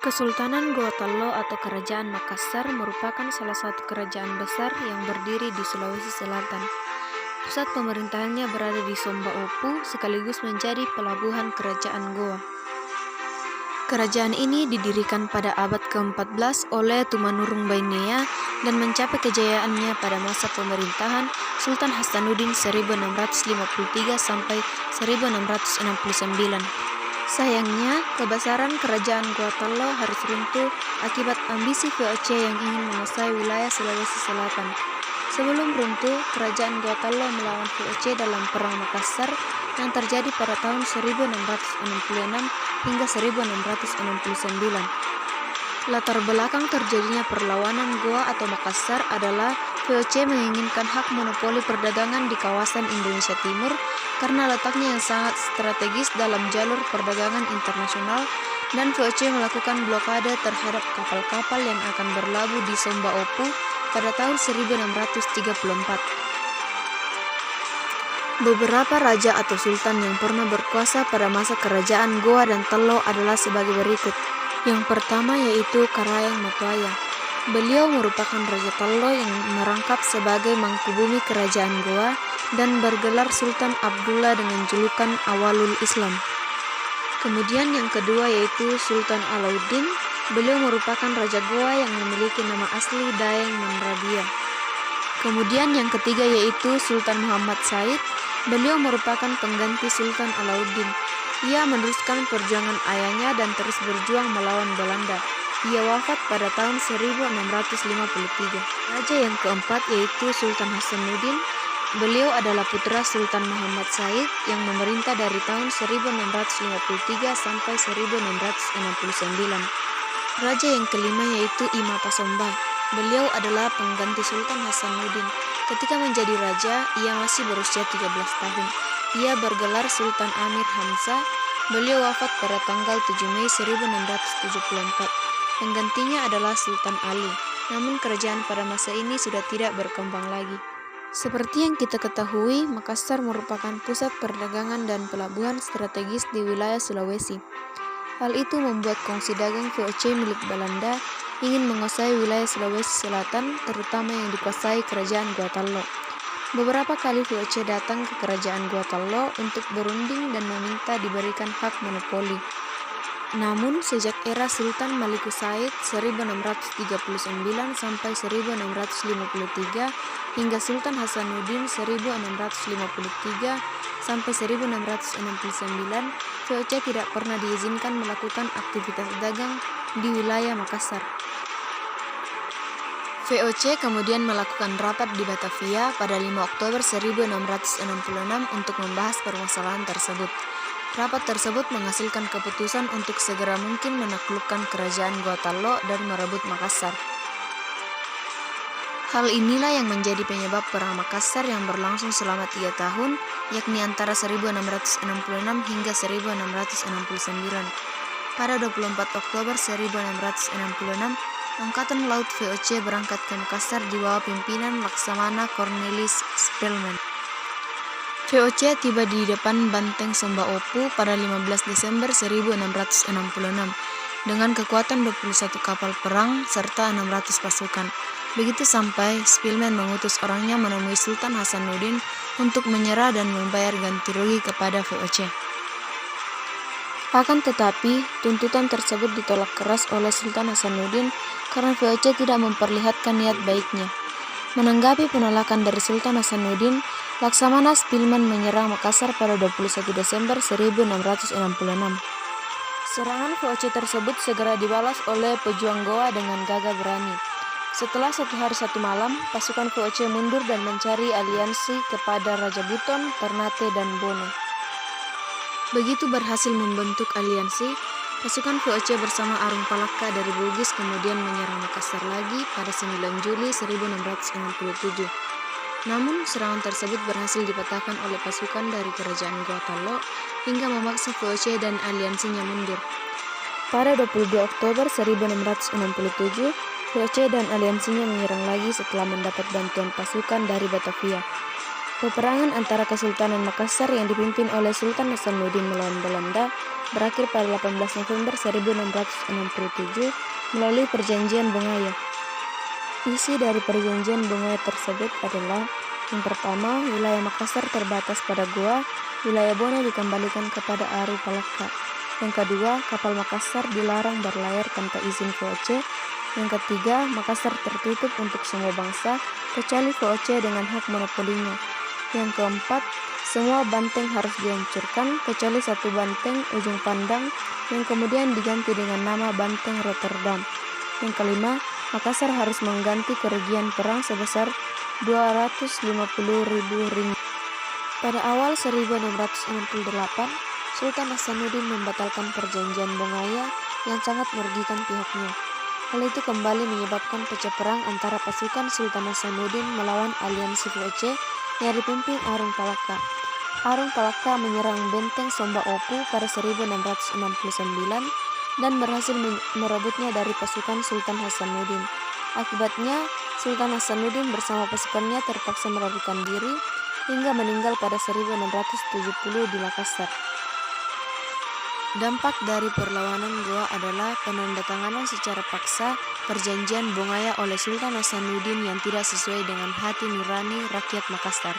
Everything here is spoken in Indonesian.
Kesultanan Gorontalo atau Kerajaan Makassar merupakan salah satu kerajaan besar yang berdiri di Sulawesi Selatan. Pusat pemerintahannya berada di Somba Opu, sekaligus menjadi pelabuhan Kerajaan Goa. Kerajaan ini didirikan pada abad ke-14 oleh Tumanurung Bainea dan mencapai kejayaannya pada masa pemerintahan Sultan Hasanuddin 1653 sampai 1669. Sayangnya, kebesaran kerajaan Gorontalo harus runtuh akibat ambisi VOC yang ingin menguasai wilayah Sulawesi Selatan. Sebelum runtuh, kerajaan Gorontalo melawan VOC dalam Perang Makassar yang terjadi pada tahun 1666 hingga 1669. Latar belakang terjadinya perlawanan Goa atau Makassar adalah VOC menginginkan hak monopoli perdagangan di kawasan Indonesia Timur karena letaknya yang sangat strategis dalam jalur perdagangan internasional, dan VOC melakukan blokade terhadap kapal-kapal yang akan berlabuh di Somba Opu pada tahun 1634. Beberapa raja atau sultan yang pernah berkuasa pada masa kerajaan Goa dan Tello adalah sebagai berikut. Yang pertama yaitu Karayang Matuaya. Beliau merupakan Raja Tello yang merangkap sebagai mangkubumi kerajaan Goa dan bergelar Sultan Abdullah dengan julukan Awalul Islam. Kemudian yang kedua yaitu Sultan Alauddin. Beliau merupakan Raja Goa yang memiliki nama asli Daeng Manrabia. Kemudian yang ketiga yaitu Sultan Muhammad Said. Beliau merupakan pengganti Sultan Alauddin. Ia meneruskan perjuangan ayahnya dan terus berjuang melawan Belanda. Ia wafat pada tahun 1653. Raja yang keempat yaitu Sultan Hasanuddin. Beliau adalah putra Sultan Muhammad Said yang memerintah dari tahun 1653 sampai 1669. Raja yang kelima yaitu Imapa Somba. Beliau adalah pengganti Sultan Hasanuddin. Ketika menjadi raja, ia masih berusia 13 tahun. Ia bergelar Sultan Amir Hamzah. Beliau wafat pada tanggal 7 Mei 1674. Penggantinya adalah Sultan Ali. Namun kerajaan pada masa ini sudah tidak berkembang lagi. Seperti yang kita ketahui, Makassar merupakan pusat perdagangan dan pelabuhan strategis di wilayah Sulawesi. Hal itu membuat kongsi dagang VOC milik Belanda ingin menguasai wilayah Sulawesi Selatan, terutama yang dikuasai kerajaan Gorontalo. Beberapa kali VOC datang ke kerajaan Gorontalo untuk berunding dan meminta diberikan hak monopoli. Namun, sejak era Sultan Maliku Said 1639 sampai 1653 hingga Sultan Hasanuddin 1653 sampai 1669, VOC tidak pernah diizinkan melakukan aktivitas dagang di wilayah Makassar. VOC kemudian melakukan rapat di Batavia pada 5 Oktober 1666 untuk membahas permasalahan tersebut. Rapat tersebut menghasilkan keputusan untuk segera mungkin menaklukkan kerajaan Gorontalo dan merebut Makassar. Hal inilah yang menjadi penyebab Perang Makassar yang berlangsung selama 3 tahun, yakni antara 1666 hingga 1669. Pada 24 Oktober 1666, Angkatan Laut VOC berangkat ke Makassar di bawah pimpinan Laksamana Cornelis Spelman. VOC tiba di depan benteng Somba Opu pada 15 Desember 1666 dengan kekuatan 21 kapal perang serta 600 pasukan. Begitu sampai, Spelman mengutus orangnya menemui Sultan Hasanuddin untuk menyerah dan membayar ganti rugi kepada VOC. Akan tetapi, tuntutan tersebut ditolak keras oleh Sultan Hasanuddin karena VOC tidak memperlihatkan niat baiknya. Menanggapi penolakan dari Sultan Hasanuddin, Laksamana Spelman menyerang Makassar pada 21 Desember 1666. Serangan VOC tersebut segera dibalas oleh pejuang Goa dengan gagah berani. Setelah 1 hari 1 malam, pasukan VOC mundur dan mencari aliansi kepada Raja Buton, Ternate, dan Bono. Begitu berhasil membentuk aliansi, pasukan VOC bersama Arung Palaka dari Bugis kemudian menyerang Makassar lagi pada 9 Juli 1667. Namun, serangan tersebut berhasil dipatahkan oleh pasukan dari kerajaan Gorontalo hingga memaksa VOC dan aliansinya mundur. Pada 22 Oktober 1667, VOC dan aliansinya menyerang lagi setelah mendapat bantuan pasukan dari Batavia. Peperangan antara Kesultanan Makassar yang dipimpin oleh Sultan Hasanuddin melawan Belanda berakhir pada 18 November 1667 melalui Perjanjian Bongaya. Isi dari Perjanjian Bongaya tersebut adalah: yang pertama, wilayah Makassar terbatas pada Goa, wilayah Bone dikembalikan kepada Aru Palaka. Yang kedua, kapal Makassar dilarang berlayar tanpa izin VOC. Yang ketiga, Makassar tertutup untuk semua bangsa, kecuali VOC dengan hak monopolinya. Yang keempat, semua banteng harus dihancurkan, kecuali satu banteng ujung pandang yang kemudian diganti dengan nama Banteng Rotterdam. Yang kelima, Makassar harus mengganti kerugian perang sebesar 250.000 ringgit. Pada awal 1668, Sultan Hasanuddin membatalkan Perjanjian Bongaya yang sangat merugikan pihaknya. Hal itu kembali menyebabkan pecah perang antara pasukan Sultan Hasanuddin melawan aliansi VOC yang dipimpin Arung Palaka. Arung Palaka menyerang benteng Somba Opu pada 1669 dan berhasil merebutnya dari pasukan Sultan Hasanuddin. Akibatnya, Sultan Hasanuddin bersama pasukannya terpaksa melarikan diri hingga meninggal pada 1670 di Makassar. Dampak dari perlawanan Goa adalah penandatanganan secara paksa Perjanjian Bongaya oleh Sultan Hasanuddin yang tidak sesuai dengan hati nurani rakyat Makassar.